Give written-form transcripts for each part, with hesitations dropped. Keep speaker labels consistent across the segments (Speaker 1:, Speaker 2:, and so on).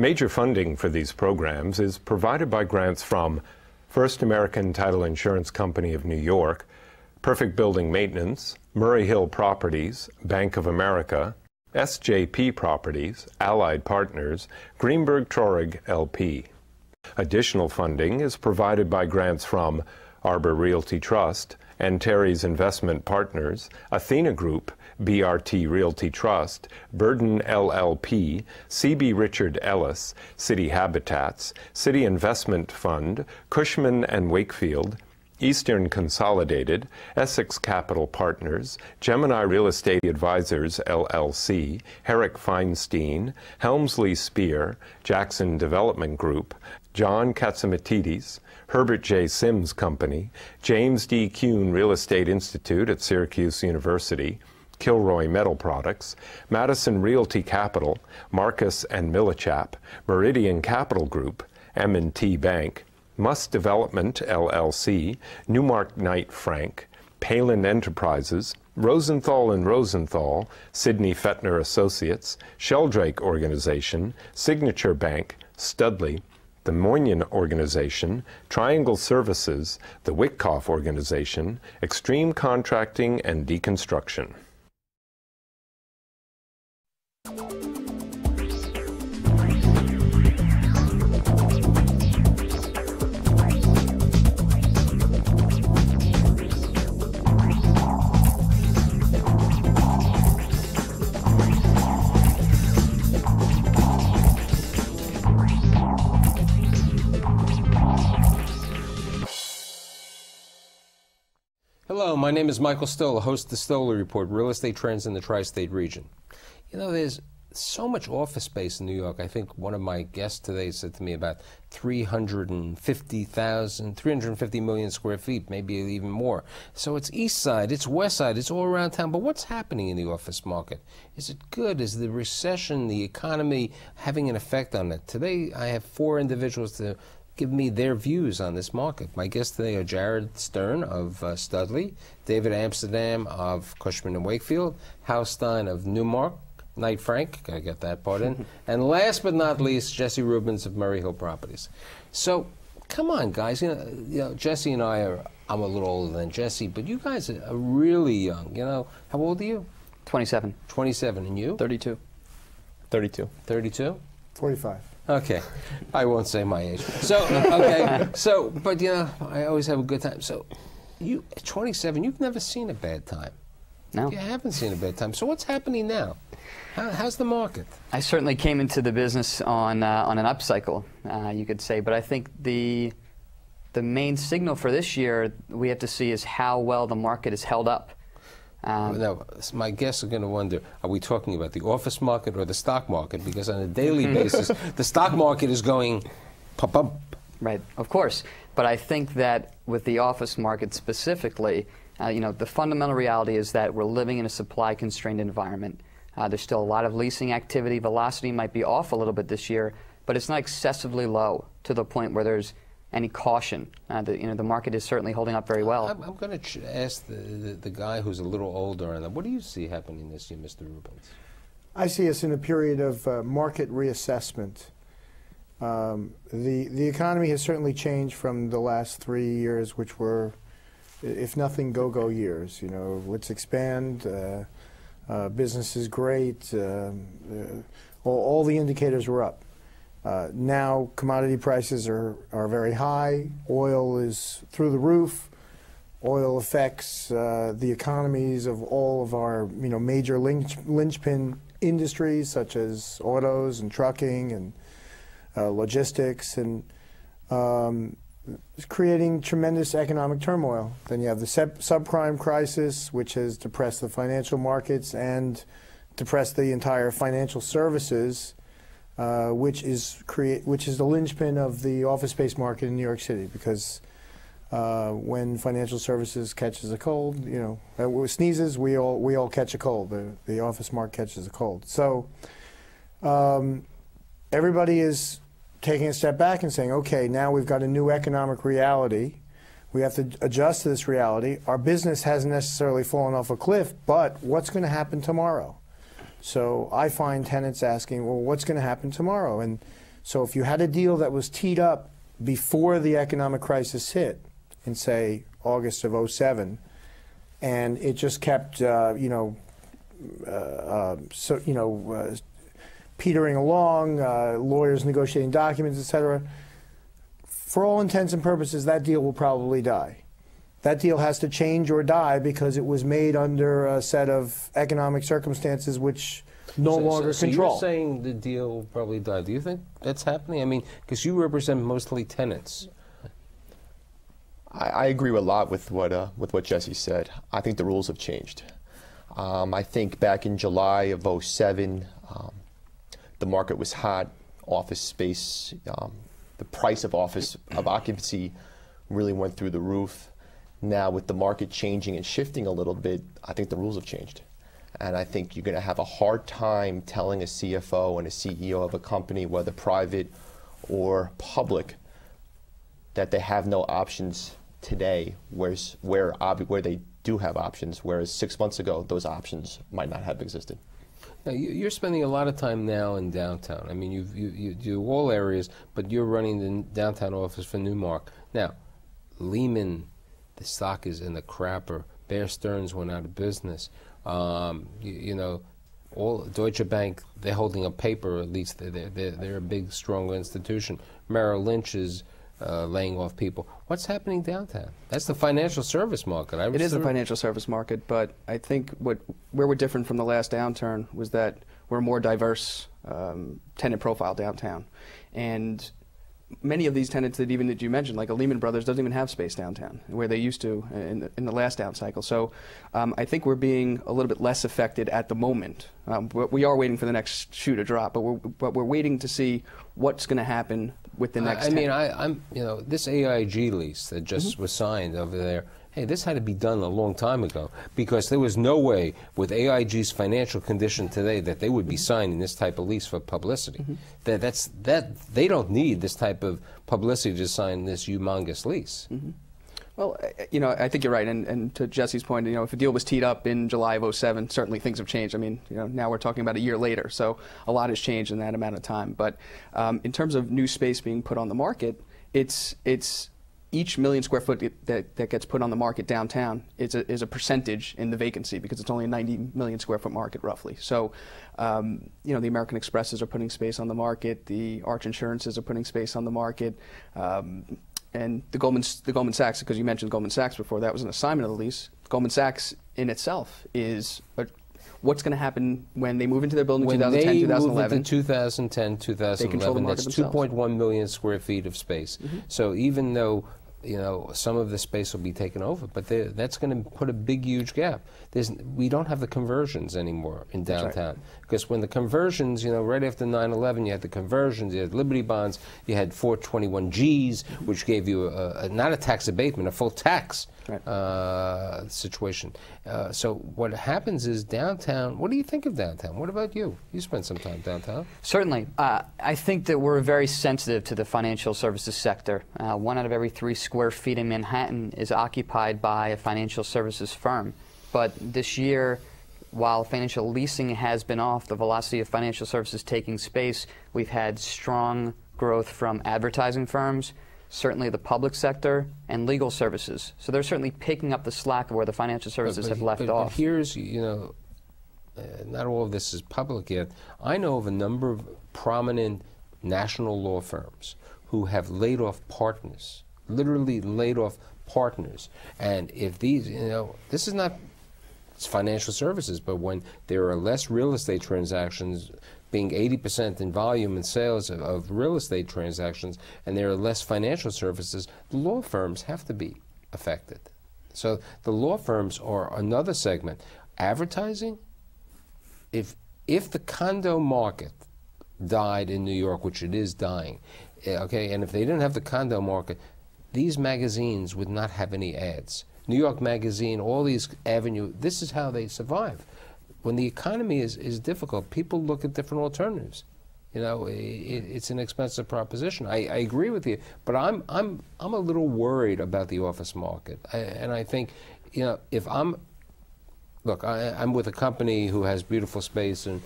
Speaker 1: Major funding for these programs is provided by grants from First American Title Insurance Company of New York, Perfect Building Maintenance, Murray Hill Properties, Bank of America, SJP Properties, Allied Partners, Greenberg Traurig LP. Additional funding is provided by grants from Arbor Realty Trust, Antares Investment Partners, Athena Group, BRT Realty Trust, Burden LLP, CB Richard Ellis, City Habitats, City Investment Fund, Cushman and Wakefield, Eastern Consolidated, Essex Capital Partners, Gemini Real Estate Advisors LLC, HERRICK FEINSTEIN, HELMSLEY Spear, Jackson Development Group, John Katzimatidis, Herbert J. Sims Company, James D. KUHN Real Estate Institute at Syracuse University, Kilroy Metal Products, Madison Realty Capital, Marcus and Millichap, Meridian Capital Group, M&T Bank, MUSS Development LLC, Newmark Knight Frank, Palin Enterprises, Rosenthal and Rosenthal, Sidney FETNER Associates, Sheldrake Organization, Signature Bank, Studley, the Moynihan Organization, Triangle Services, the WITKOFF Organization, Extreme Contracting and Deconstruction.
Speaker 2: Hello, my name is Michael Stoller, host of the Stoller Report, Real Estate Trends in the Tri-State Region. You know, there's so much office space in New York. I think one of my guests today said to me about 350 million square feet, maybe even more. So it's East Side, it's West Side, it's all around town. But what's happening in the office market? Is it good? Is the recession, the economy having an effect on it? Today, I have 4 individuals to give me their views on this market. My guests today are Jared Stern of Studley, David Amsterdam of Cushman and Wakefield, Hal Stein of Newmark Knight Frank, gotta get that part in, and last but not least, Jesse Rubens of Murray Hill Properties. So, come on, guys. You know, Jesse and I are. I'm a little older than Jesse, but you guys are really young. You know, how old are you?
Speaker 3: 27.
Speaker 2: 27, and you?
Speaker 3: 32.
Speaker 2: 32. 32.
Speaker 4: 45.
Speaker 2: Okay, I won't say my age. So, okay, so, but you know, I always have a good time. So, you, at 27, you've never seen a bad time.
Speaker 3: No.
Speaker 2: You haven't seen a bad time. So what's happening now? How's the market?
Speaker 3: I certainly came into the business on an upcycle, you could say, but I think the main signal for this year we have to see is how well the market is held up.
Speaker 2: Now, my guests are going to wonder, are we talking about the office market or the stock market? Because on a daily basis, the stock market is going pop.
Speaker 3: Right, of course. But I think that with the office market specifically, you know, the fundamental reality is that we're living in a supply-constrained environment. There's still a lot of leasing activity. Velocity might be off a little bit this year, but it's not excessively low to the point where there's any caution. You know, the market is certainly holding up very well.
Speaker 2: I'm going to ask the guy who's a little older on that. What do you see happening this year, Mr. Rubens?
Speaker 4: I see us in a period of market reassessment. The economy has certainly changed from the last 3 years, which were, if nothing, go-go years. You know, let's expand. Business is great. All the indicators were up. Now commodity prices are very high. Oil is through the roof. Oil affects the economies of all of our major linchpin industries, such as autos and trucking and logistics, and it's creating tremendous economic turmoil. Then you have the subprime crisis, which has depressed the financial markets and depressed the entire financial services, which is the linchpin of the office space market in New York City. Because when financial services catches a cold, sneezes, we all catch a cold. The office market catches a cold. So everybody is taking a step back and saying, okay, now we've got a new economic reality. We have to adjust to this reality. Our business hasn't necessarily fallen off a cliff, but what's going to happen tomorrow? So I find tenants asking, well, what's going to happen tomorrow? And So if you had a deal that was teed up before the economic crisis hit, in say August of '07, and it just kept, petering along, lawyers negotiating documents, etc. For all intents and purposes, that deal will probably die. That deal has to change or die because it was made under a set of economic circumstances which no longer control.
Speaker 2: So you're saying the deal will probably die. Do you think that's happening? I mean, because you represent mostly tenants.
Speaker 5: I agree a lot with what Jesse said. I think the rules have changed. I think back in July of '07, the market was hot. Office space, the price of occupancy really went through the roof. Now with the market changing and shifting a little bit, I think the rules have changed. And I think you're going to have a hard time telling a CFO and a CEO of a company, whether private or public, that they have no options today, where they do have options, whereas 6 months ago, those options might not have existed.
Speaker 2: Now, you're spending a lot of time now in downtown. I mean, you do all areas, but you're running the downtown office for Newmark. Now, Lehman, the stock is in the crapper. Bear Stearns went out of business. All Deutsche Bank, they're holding a paper. At least they're a big, strong institution. Merrill Lynch is laying off people. What's happening downtown? That's the financial service market.
Speaker 6: It is the financial service market, but I think where we're different from the last downturn was that we're a more diverse tenant profile downtown. And many of these tenants that you mentioned, like a Lehman Brothers, doesn't even have space downtown, where they used to in the last down cycle. So I think we're being a little bit less affected at the moment. We are waiting for the next shoe to drop, but we're waiting to see what's going to happen with the next.
Speaker 2: This AIG lease that just was signed over there. Hey, this had to be done a long time ago, because there was no way with AIG's financial condition today that they would be signing this type of lease for publicity. They don't need this type of publicity to sign this humongous lease.
Speaker 6: Well, I think you're right, and to Jesse's point, if a deal was teed up in July of '07, certainly things have changed. I mean, now we're talking about a year later, so a lot has changed in that amount of time. But in terms of new space being put on the market, it's each million square foot that gets put on the market downtown is a percentage in the vacancy, because it's only a 90 million square foot market roughly. So, the American Expresses are putting space on the market, the Arch Insurances are putting space on the market, and the Goldman Sachs, because you mentioned Goldman Sachs before, that was an assignment of the lease. Goldman Sachs in itself is what's going to happen when they move into their building in 2010, 2011.
Speaker 2: When they move into 2010, 2011, that's 2.1 million square feet of space. So even though some of the space will be taken over, but that's going to put a big, huge gap. We don't have the conversions anymore in downtown. Because when the conversions, right after 9/11, you had the conversions, you had Liberty bonds, you had 421Gs, which gave you not a tax abatement, a full tax situation. So what happens is downtown, what do you think of downtown? What about you? You spent some time downtown.
Speaker 3: Certainly. I think that we're very sensitive to the financial services sector. 1 out of every 3 square feet in Manhattan is occupied by a financial services firm. But this year, while financial leasing has been off, the velocity of financial services taking space, we've had strong growth from advertising firms, certainly the public sector, and legal services. So they're certainly picking up the slack of where the financial services have left off.
Speaker 2: But here's, not all of this is public yet. I know of a number of prominent national law firms who have laid off partners, literally laid off partners. And if these, this is not financial services, but when there are less real estate transactions, being 80% in volume and sales of real estate transactions, and there are less financial services, the law firms have to be affected. So the law firms are another segment. Advertising, if the condo market died in New York, which it is dying, okay, and if they didn't have the condo market, these magazines would not have any ads. New York Magazine, all these Avenue, this is how they survive. When the economy is difficult, people look at different alternatives. It's an expensive proposition. I agree with you, but I'm a little worried about the office market. And I think, if I'm with a company who has beautiful space, and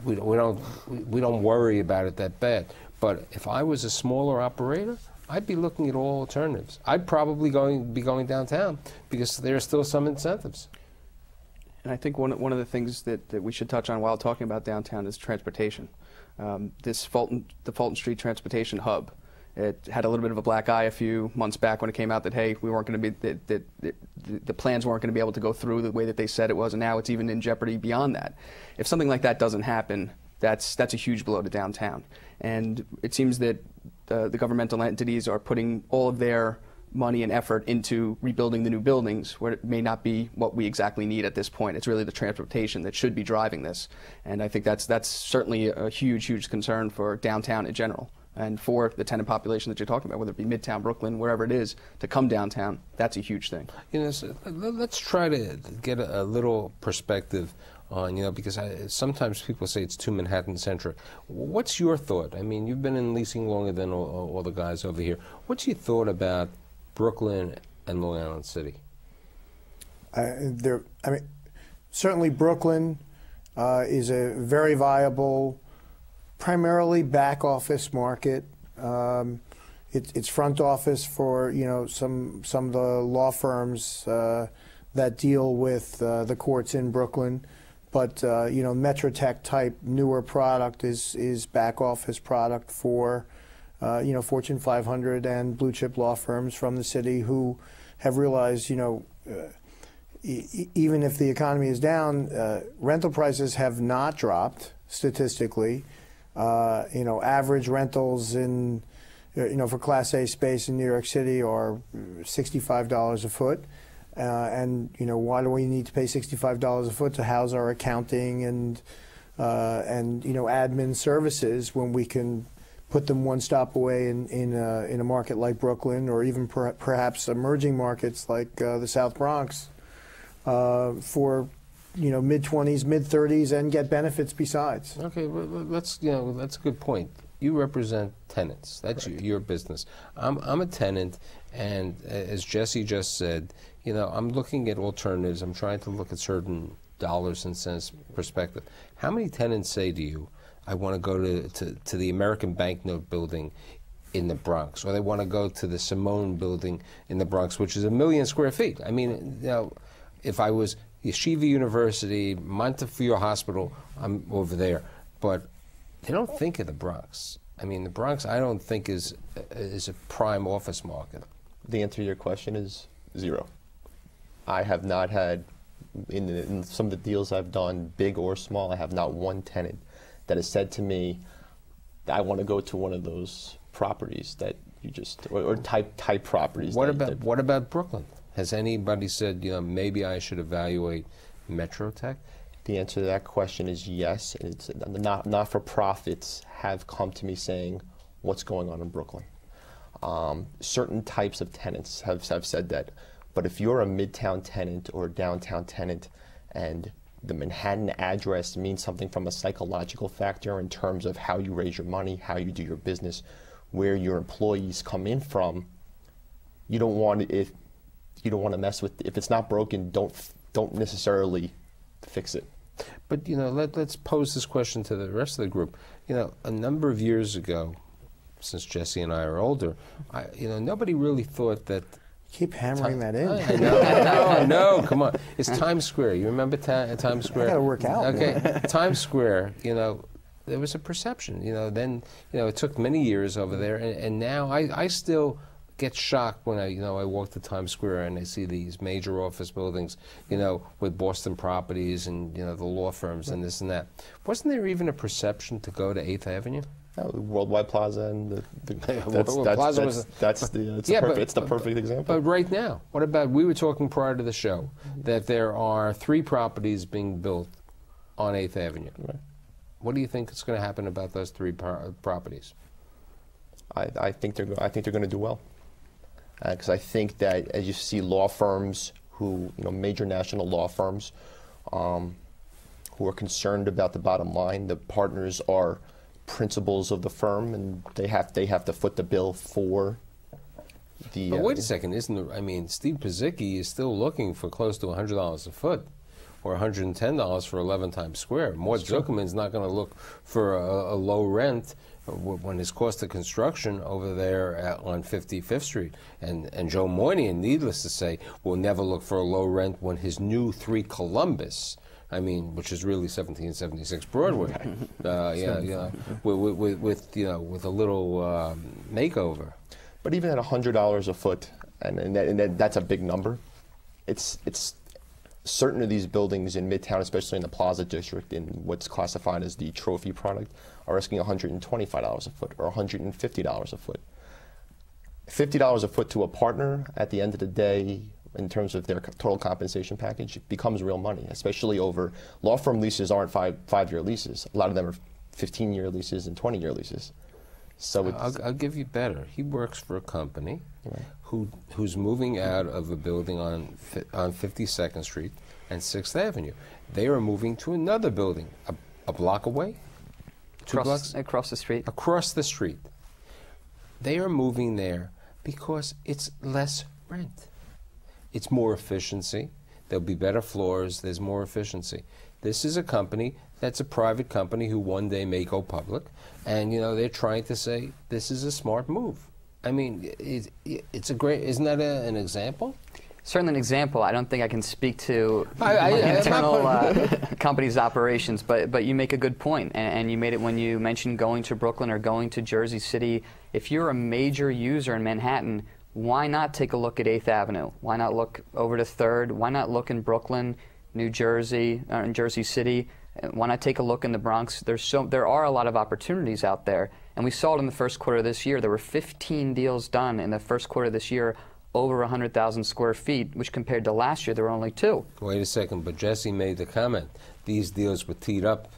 Speaker 2: we don't worry about it that bad. But if I was a smaller operator, I'd be looking at all alternatives. I'd probably be going downtown because there are still some incentives.
Speaker 6: And I think one of the things that we should touch on while talking about downtown is transportation. The Fulton Street Transportation Hub. It had a little bit of a black eye a few months back when it came out that, hey, we weren't going to be, the plans weren't going to be able to go through the way that they said it was, and now it's even in jeopardy beyond that. If something like that doesn't happen, that's a huge blow to downtown. And it seems that the governmental entities are putting all of their money and effort into rebuilding the new buildings, where it may not be what we exactly need at this point. It's really the transportation that should be driving this. And I think that's certainly a huge concern for downtown in general. And for the tenant population that you're talking about, whether it be Midtown, Brooklyn, wherever it is, to come downtown, that's a huge thing.
Speaker 2: You know, so let's try to get a little perspective on, you know, because sometimes people say it's too Manhattan-centric. What's your thought? I mean, you've been in leasing longer than all the guys over here. What's your thought about Brooklyn and Long Island City?
Speaker 4: I mean, certainly Brooklyn is a very viable, primarily back office market. It's front office for, you know, some of the law firms that deal with the courts in Brooklyn. But you know, Metrotech type newer product is back office product for you know, Fortune 500 and blue chip law firms from the city who have realized, you know, even if the economy is down, rental prices have not dropped statistically. You know, average rentals in, you know, for Class A space in New York City are $65 a foot. And, you know, why do we need to pay $65 a foot to house our accounting and you know, admin services when we can put them one stop away in a market like Brooklyn, or even perhaps emerging markets like the South Bronx for, you know, mid-20s, mid-30s, and get benefits besides.
Speaker 2: Okay, well, let's, you know, that's a good point. You represent tenants. That's your business. I'm a tenant, and as Jesse just said, you know, I'm looking at alternatives. I'm trying to look at certain dollars and cents perspective. How many tenants say to you, I want to go to the American Banknote building in the Bronx, or they want to go to the Simone building in the Bronx, which is 1 million square feet? I mean, you know, if I was Yeshiva University, Montefiore Hospital, I'm over there. But they don't think of the Bronx. I mean, the Bronx, I don't think is a prime office market.
Speaker 5: The answer to your question is 0. I have not had, in some of the deals I've done, big or small, I have not one tenant that has said to me, I want to go to one of those properties that you just, or type properties.
Speaker 2: What about Brooklyn? Has anybody said, you know, maybe I should evaluate Metrotech?
Speaker 5: The answer to that question is yes. It's not-for-profits have come to me saying, what's going on in Brooklyn? Certain types of tenants have said that. But if you're a Midtown tenant or a downtown tenant and the Manhattan address means something from a psychological factor in terms of how you raise your money, how you do your business, where your employees come in from, you don't want to mess with. If it's not broken, don't necessarily fix it.
Speaker 2: But, you know, let's pose this question to the rest of the group. You know, a number of years ago, since Jesse and I are older, you know, nobody really thought that.
Speaker 4: Keep hammering that in.
Speaker 2: I know, come on. It's Times Square. You remember Times Square?
Speaker 4: I gotta work out.
Speaker 2: Okay, Times Square, you know, there was a perception, you know, then, you know, it took many years over there, and now I still get shocked when I walk to Times Square and I see these major office buildings, you know, with Boston Properties and, you know, the law firms and this and that. Wasn't there even a perception to go to 8th Avenue?
Speaker 5: Worldwide Plaza and it's the perfect example.
Speaker 2: But right now, what about, we were talking prior to the show that there are 3 properties being built on 8th Avenue.
Speaker 5: Right.
Speaker 2: What do you think is going to happen about those 3 properties?
Speaker 5: I think they're going to do well, because I think that as you see law firms who, you know, major national law firms, who are concerned about the bottom line, the partners are principals of the firm, and they have to foot the bill for the.
Speaker 2: But wait a second, I mean, Steve Pizicki is still looking for close to $100 a foot, or $110 for 11 Times Square. Mort Zuckerman's not going to look for a low rent when his cost of construction over there on 55th Street. And Joe Moynihan, needless to say, will never look for a low rent when his new 3 Columbus, I mean, which is really 1776 Broadway, with a little makeover.
Speaker 5: But even at $100 a foot, and that's a big number, it's certain of these buildings in Midtown, especially in the Plaza district, in what's classified as the trophy product, are asking $125 a foot or $150 a foot. $50 a foot to a partner at the end of the day, in terms of their total compensation package, becomes real money, especially over law firm leases aren't five-year leases. A lot of them are 15-year leases and 20-year leases. So
Speaker 2: I'll give you better. He works for a company who's moving out of a building on 52nd Street and 6th Avenue. They are moving to another building, a block away,
Speaker 3: across the street.
Speaker 2: Across the street. They are moving there because it's less rent. It's more efficiency. There'll be better floors. There's more efficiency. This is a company that's a private company who one day may go public, and they're trying to say this is a smart move. I mean, it's a great. Isn't that an example?
Speaker 3: Certainly an example. I don't think I can speak to internal company's operations, but you make a good point, and you made it when you mentioned going to Brooklyn or going to Jersey City. If you're a major user in Manhattan, why not take a look at 8th Avenue? Why not look over to 3rd? Why not look in Brooklyn, New Jersey, in Jersey City? Why not take a look in the Bronx? There are a lot of opportunities out there, and we saw it in the first quarter of this year. There were 15 deals done in the first quarter of this year, over 100,000 square feet, which compared to last year, there were only 2.
Speaker 2: Wait a second, but Jesse made the comment. These deals were teed up.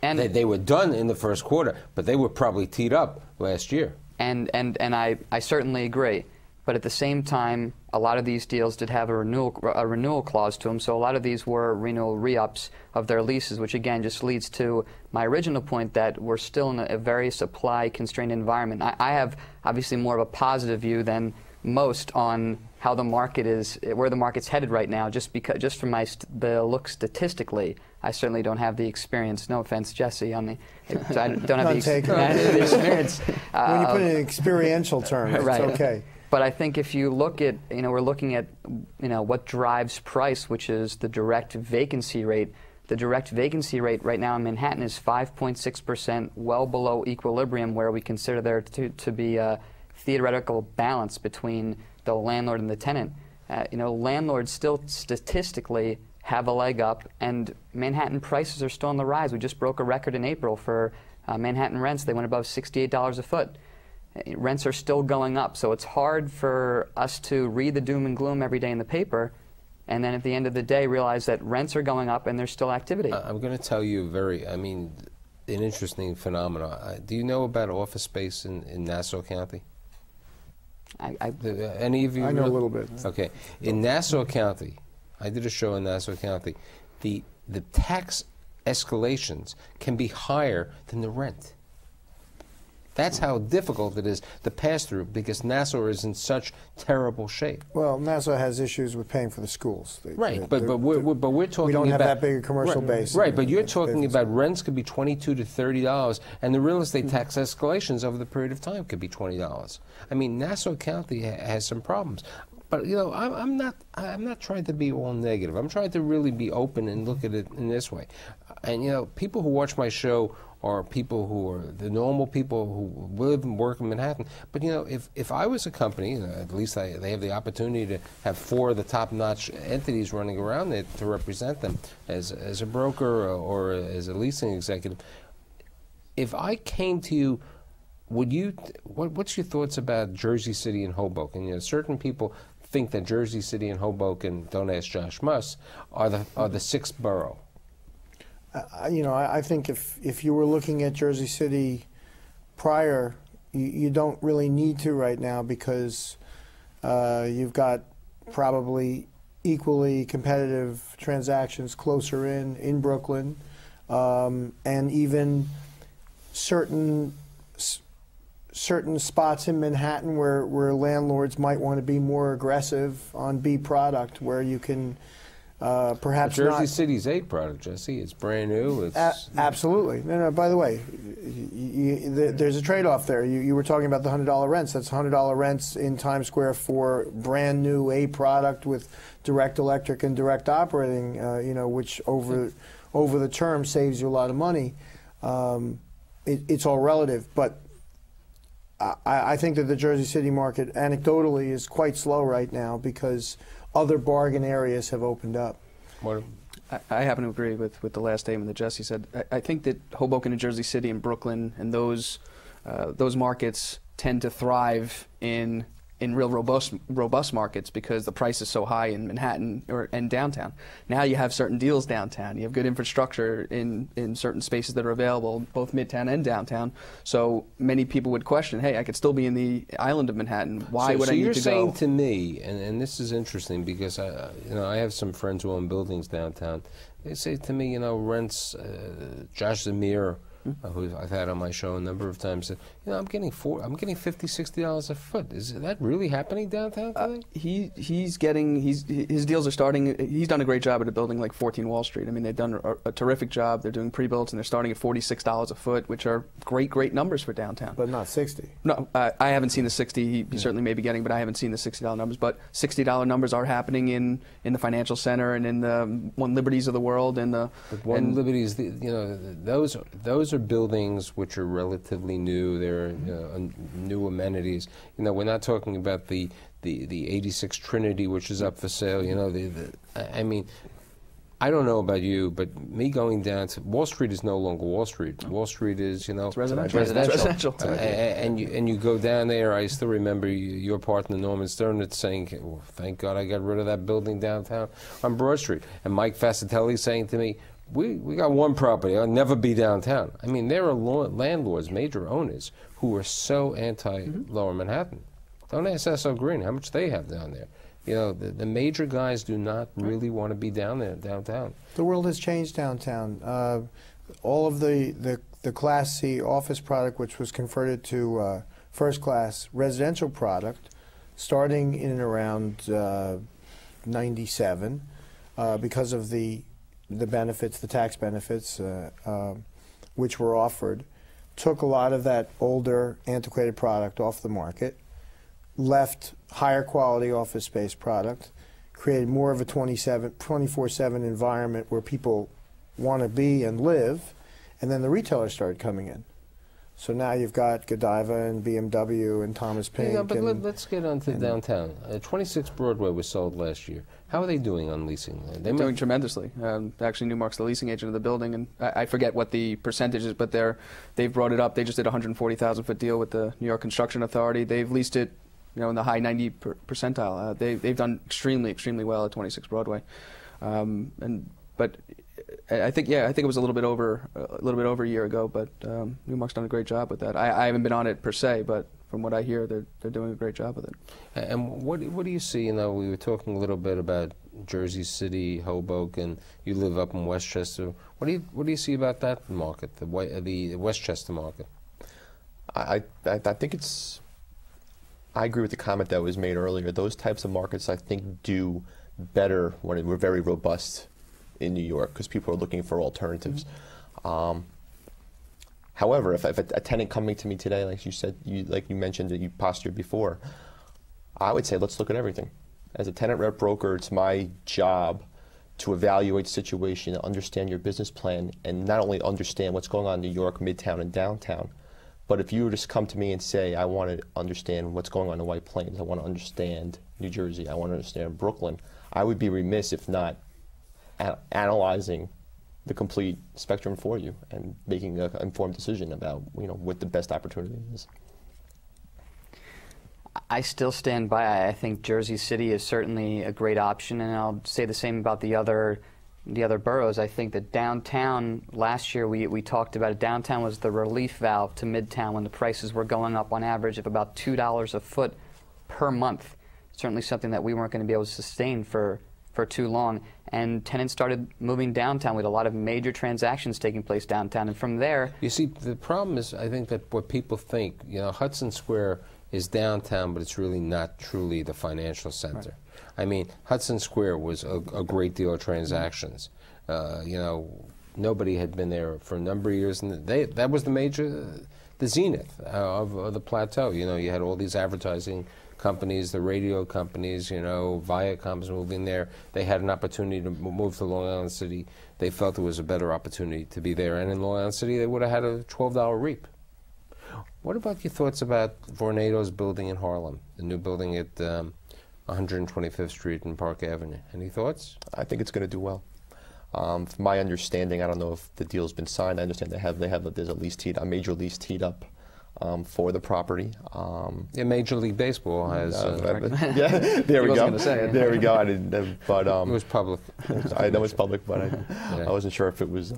Speaker 2: And they were done in the first quarter, but they were probably teed up last year.
Speaker 3: And I certainly agree. But at the same time, a lot of these deals did have a renewal clause to them, so a lot of these were renewal re-ups of their leases, which again just leads to my original point that we're still in a very supply-constrained environment. I have obviously more of a positive view than most on how the market is, where the market's headed right now, just from the look statistically. I certainly don't have the experience. No offense, Jesse, on the. I don't have the experience.
Speaker 4: When you put it in experiential terms, it's okay.
Speaker 3: But I think if you look at, we're looking at, what drives price, which is the direct vacancy rate. The direct vacancy rate right now in Manhattan is 5.6%, well below equilibrium, where we consider there to be a theoretical balance between the landlord and the tenant. Landlords still statistically have a leg up, and Manhattan prices are still on the rise. We just broke a record in April for Manhattan rents. They went above $68 a foot. Rents are still going up, so it's hard for us to read the doom and gloom every day in the paper and then at the end of the day realize that rents are going up and there's still activity.
Speaker 2: I'm going to tell you an interesting phenomenon. Do you know about office space in Nassau County? Any of you?
Speaker 4: I know a little bit.
Speaker 2: Okay. In Nassau County, I did a show in Nassau County, the tax escalations can be higher than the rent. That's how difficult it is to pass through, because Nassau is in such terrible shape.
Speaker 4: Well, Nassau has issues with paying for the schools.
Speaker 2: But we're talking.
Speaker 4: We don't have that big a commercial base.
Speaker 2: Right, but you're talking about rents could be $22 to $30, and the real estate tax escalations over the period of time could be $20. I mean, Nassau County has some problems. But I'm not trying to be all negative. I'm trying to really be open and look at it in this way. And people who watch my show are people who are the normal people who live and work in Manhattan. But if I was a company, at least they have the opportunity to have 4 of the top-notch entities running around there to represent them as a broker or as a leasing executive. If I came to you, what's your thoughts about Jersey City and Hoboken? Certain people think that Jersey City and Hoboken, don't ask Josh Muss, are the 6th borough.
Speaker 4: I think if you were looking at Jersey City prior, you don't really need to right now, because you've got probably equally competitive transactions closer in Brooklyn, and even certain spots in Manhattan where landlords might want to be more aggressive on B product, where you can Perhaps
Speaker 2: Jersey
Speaker 4: not.
Speaker 2: City's a product, Jesse. It's brand new. It's
Speaker 4: Absolutely. No, by the way, there's a trade-off there. You were talking about the $100 rents. That's $100 rents in Times Square for brand new A product with direct electric and direct operating, which over the term saves you a lot of money. It's all relative, but I think that the Jersey City market, anecdotally, is quite slow right now because other bargain areas have opened up.
Speaker 6: I happen to agree with the last statement that Jesse said. I think that Hoboken and Jersey City and Brooklyn and those markets tend to thrive in real robust markets because the price is so high in Manhattan and downtown. Now you have certain deals downtown. You have good infrastructure in certain spaces that are available, both Midtown and downtown. So many people would question, hey, I could still be in the island of Manhattan. Why would I need to go?
Speaker 2: So you're saying to me, and this is interesting because I have some friends who own buildings downtown. They say to me, rents, Josh Zamir, who I've had on my show a number of times, said, I'm getting $50, $60 a foot. Is that really happening downtown today?
Speaker 6: His deals are starting. He's done a great job at a building like 14 Wall Street. I mean, they've done a terrific job. They're doing pre-builts and they're starting at $46 a foot, which are great numbers for downtown.
Speaker 4: But not 60.
Speaker 6: No, I haven't seen the 60. He certainly may be getting, but I haven't seen the $60 numbers. But $60 numbers are happening in the financial center and in the One Liberties of the world and the.
Speaker 2: But One Liberties, those are buildings which are relatively new. They're new amenities. We're not talking about the 86 Trinity, which is up for sale. I mean, I don't know about you, but me going down to Wall Street is no longer Wall Street. Wall Street is,
Speaker 6: it's residential.
Speaker 2: And you go down there. I still remember your partner Norman Sternitz saying, well, "Thank God I got rid of that building downtown on Broad Street." And Mike Fascitelli saying to me, We got one property. I'll never be downtown. I mean, there are landlords, major owners, who are so anti-Lower Manhattan. Don't ask S.O. Green how much they have down there. The major guys do not really want to be down there, downtown.
Speaker 4: The world has changed downtown. All of the Class C office product, which was converted to first-class residential product, starting in and around 97, because of the benefits, the tax benefits, which were offered, took a lot of that older, antiquated product off the market, left higher quality office space product, created more of a 24/7 environment where people want to be and live, and then the retailers started coming in. So now you've got Godiva and BMW and Thomas Pink.
Speaker 2: Yeah, but let's get on to downtown. 26 Broadway was sold last year. How are they doing on leasing?
Speaker 6: They're doing tremendously. Actually, Newmark's the leasing agent of the building, and I forget what the percentage is, but they've brought it up. They just did a 140,000-foot deal with the New York Construction Authority. They've leased it, in the high 90 percentile. They've done extremely well at 26 Broadway, but I think it was a little bit over a year ago. But Newmark's done a great job with that. I haven't been on it per se, but from what I hear, they're doing a great job with it.
Speaker 2: And what do you see? We were talking a little bit about Jersey City, Hoboken. You live up in Westchester. What do you see about that market, the Westchester market?
Speaker 5: I think it's. I agree with the comment that was made earlier. Those types of markets, I think, do better when we're very robust in New York because people are looking for alternatives. However, if a tenant coming to me today, like you said, like you mentioned that you postured before, I would say let's look at everything. As a tenant rep broker, it's my job to evaluate the situation, understand your business plan, and not only understand what's going on in New York, Midtown, and downtown, but if you were to come to me and say, I want to understand what's going on in the White Plains, I want to understand New Jersey, I want to understand Brooklyn, I would be remiss if not analyzing the complete spectrum for you and making an informed decision about what the best opportunity is.
Speaker 3: I still stand by. I think Jersey City is certainly a great option, and I'll say the same about the other boroughs. I think that downtown, last year we talked about it, downtown was the relief valve to Midtown when the prices were going up on average of about $2 a foot per month. Certainly something that we weren't going to be able to sustain for too long. And tenants started moving downtown. We had a lot of major transactions taking place downtown. And from there...
Speaker 2: You see, the problem is, I think that what people think, Hudson Square is downtown, but it's really not truly the financial center. I mean, Hudson Square was a great deal of transactions. You know, nobody had been there for a number of years, and that was the zenith of the plateau. You know, you had all these advertising companies, the radio companies, you know, Viacom's moving there. They had an opportunity to move to Long Island City. They felt it was a better opportunity to be there. And in Long Island City, they would have had a $12 REAP. What about your thoughts about Vornado's building in Harlem, the new building at 125th Street and Park Avenue? Any thoughts?
Speaker 5: I think it's going to do well. From my understanding, I don't know if the deal's been signed. I understand there's a major lease teed up for the property.
Speaker 2: Yeah, Major League Baseball has.
Speaker 5: Yeah, there we go. There we go. I didn't, but
Speaker 2: it was public.
Speaker 5: I know it's public, but I wasn't sure if it was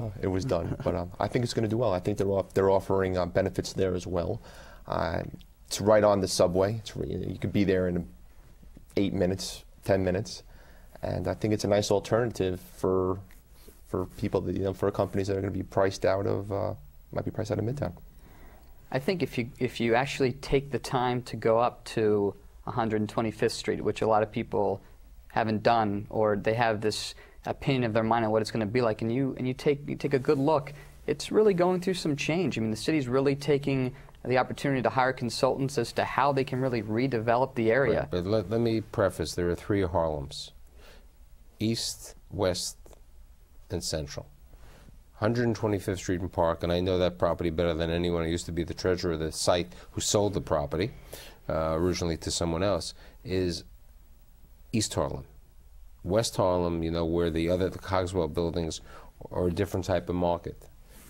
Speaker 5: done. But I think it's going to do well. I think they're offering benefits there as well. It's right on the subway. You could be there in 8 minutes, 10 minutes, and I think it's a nice alternative for people that, you know, for companies that are going to be priced out of might be priced out of Midtown.
Speaker 3: I think if you actually take the time to go up to 125th Street, which a lot of people haven't done, or they have this opinion of their mind on what it's going to be like, and you take a good look, it's really going through some change. I mean, the city's really taking the opportunity to hire consultants as to how they can really redevelop the area.
Speaker 2: Right, but let me preface, there are 3 Harlems: East, West, and Central. 125th Street and Park, and I know that property better than anyone. I used to be the treasurer of the site who sold the property originally to someone else, is East Harlem. West Harlem, you know, where the Cogswell buildings are a different type of market.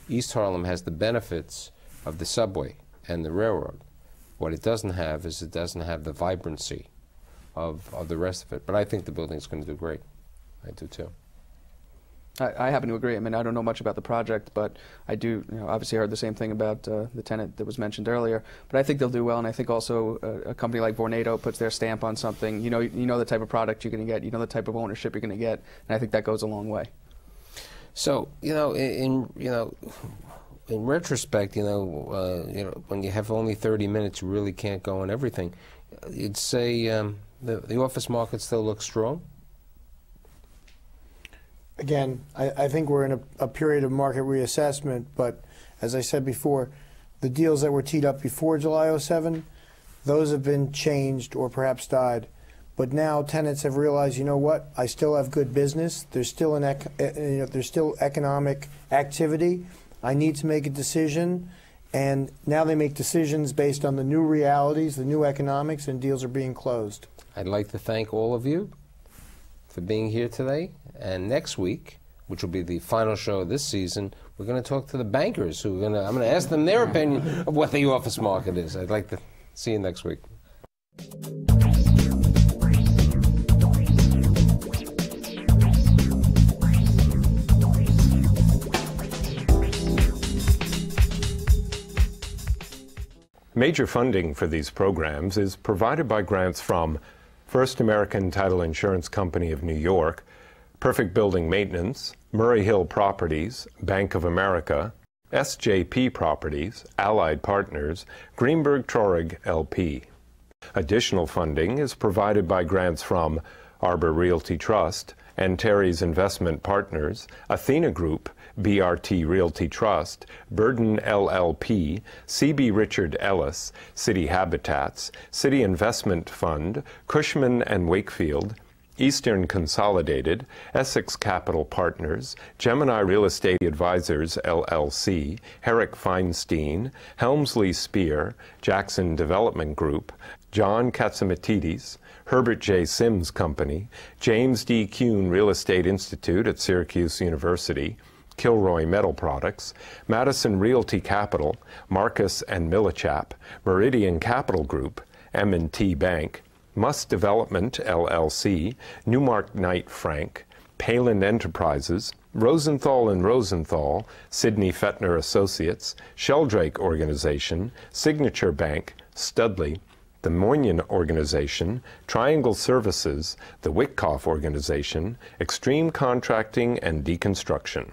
Speaker 2: East Harlem has the benefits of the subway and the railroad. What it doesn't have is it doesn't have the vibrancy of the rest of it. But I think the building's going to do great. I do too.
Speaker 6: I happen to agree. I mean, I don't know much about the project, but I do, you know, obviously heard the same thing about the tenant that was mentioned earlier. But I think they'll do well, and I think also a company like Vornado puts their stamp on something. You know the type of product you're going to get. You know the type of ownership you're going to get, and I think that goes a long way. So, you know, in retrospect, you know, when you have only 30 minutes, you really can't go on everything. You'd say the office market still looks strong.
Speaker 4: Again, I think we're in a period of market reassessment, but as I said before, the deals that were teed up before July '07, those have been changed or perhaps died. But now tenants have realized, you know what, I still have good business. There's still there's still economic activity. I need to make a decision, and now they make decisions based on the new realities, the new economics, and deals are being closed.
Speaker 2: I'd like to thank all of you for being here today. And next week, which will be the final show of this season, we're going to talk to the bankers I'm going to ask them their opinion of what the office market is. I'd like to see you next week.
Speaker 1: Major funding for these programs is provided by grants from First American Title Insurance Company of New York, Perfect Building Maintenance, Murray Hill Properties, Bank of America, SJP Properties, Allied Partners, Greenberg Traurig LP. Additional funding is provided by grants from Arbor Realty Trust, Antares Investment Partners, Athena Group, BRT Realty Trust, Burden LLP, CB Richard Ellis, City Habitats, City Investment Fund, Cushman and Wakefield, Eastern Consolidated, Essex Capital Partners, Gemini Real Estate Advisors LLC, Herrick Feinstein, Helmsley Spear, Jackson Development Group, John Katzimatidis, Herbert J. Sims Company, James D. Kuhn Real Estate Institute at Syracuse University, Kilroy Metal Products, Madison Realty Capital, Marcus and Millichap, Meridian Capital Group, M&T Bank, MUSS Development, LLC, Newmark Knight Frank, Palin Enterprises, Rosenthal and Rosenthal, Sidney FETNER Associates, Sheldrake Organization, Signature Bank, Studley, the Moynihan Organization, Triangle Services, the WITKOFF Organization, Extreme Contracting and Deconstruction.